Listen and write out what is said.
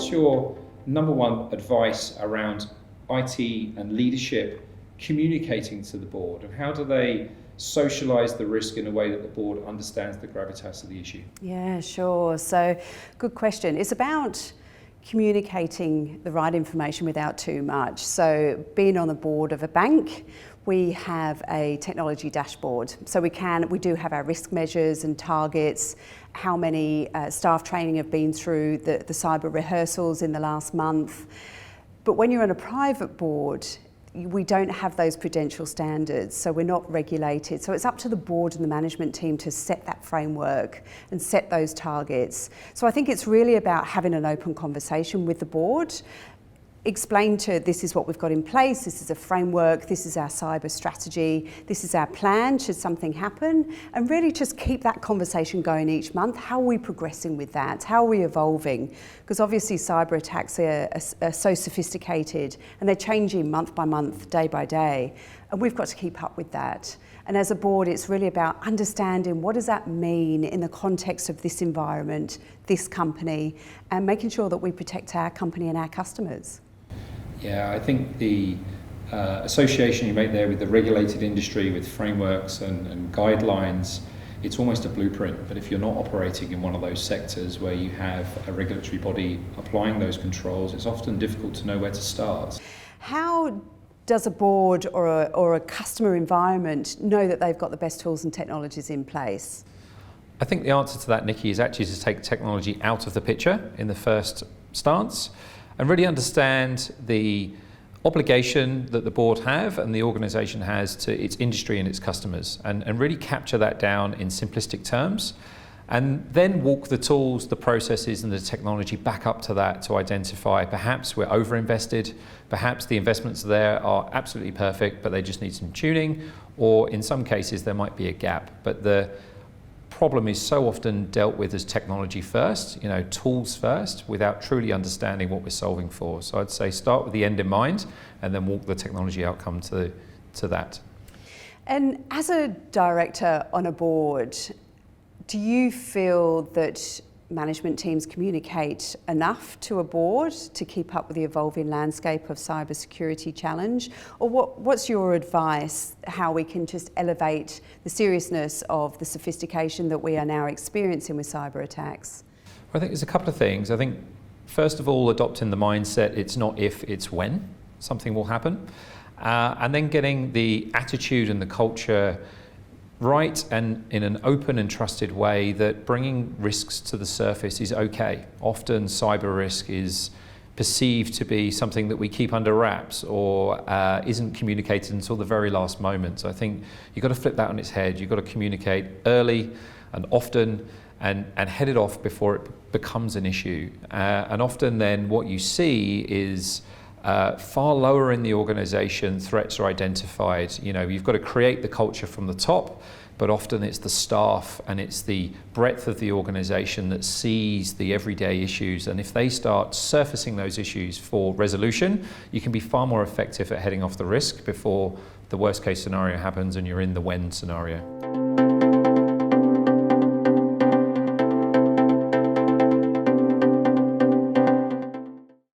what's your number one advice around IT and leadership communicating to the board, and how do they socialise the risk in a way that the board understands the gravitas of the issue? Yeah, sure. So, good question. It's about communicating the right information without too much. So, being on the board of a bank, we have a technology dashboard. So we do have our risk measures and targets, how many staff training have been through the cyber rehearsals in the last month. But when you're on a private board, we don't have those prudential standards, so we're not regulated. So it's up to the board and the management team to set that framework and set those targets. So I think it's really about having an open conversation with the board, explain to this is what we've got in place, this is a framework, this is our cyber strategy, this is our plan should something happen, and really just keep that conversation going each month. How are we progressing with that? How are we evolving? Because obviously cyber attacks are so sophisticated and they're changing month by month, day by day, and we've got to keep up with that. And as a board, it's really about understanding what does that mean in the context of this environment, this company, and making sure that we protect our company and our customers. Yeah, I think the association you make there with the regulated industry, with frameworks and guidelines, it's almost a blueprint. But if you're not operating in one of those sectors where you have a regulatory body applying those controls, it's often difficult to know where to start. How does a board or a customer environment know that they've got the best tools and technologies in place? I think the answer to that, Nikki, is actually to take technology out of the picture in the first stance and really understand the obligation that the board have and the organisation has to its industry and its customers, and really capture that down in simplistic terms, and then walk the tools, the processes and the technology back up to that to identify perhaps we're over-invested, perhaps the investments there are absolutely perfect but they just need some tuning, or in some cases there might be a gap. But the problem is so often dealt with as technology first, tools first, without truly understanding what we're solving for. So I'd say start with the end in mind and then walk the technology outcome to that. And as a director on a board, do you feel that management teams communicate enough to a board to keep up with the evolving landscape of cybersecurity challenge? Or what's your advice how we can just elevate the seriousness of the sophistication that we are now experiencing with cyber attacks? Well, I think there's a couple of things. I think first of all, adopting the mindset it's not if, it's when something will happen. And then getting the attitude and the culture right and in an open and trusted way that bringing risks to the surface is okay. Often cyber risk is perceived to be something that we keep under wraps or isn't communicated until the very last moment. So I think you've got to flip that on its head. You've got to communicate early and often and head it off before it becomes an issue. And often then what you see is far lower in the organisation, threats are identified. You've got to create the culture from the top, but often it's the staff and it's the breadth of the organisation that sees the everyday issues. And if they start surfacing those issues for resolution, you can be far more effective at heading off the risk before the worst case scenario happens and you're in the when scenario.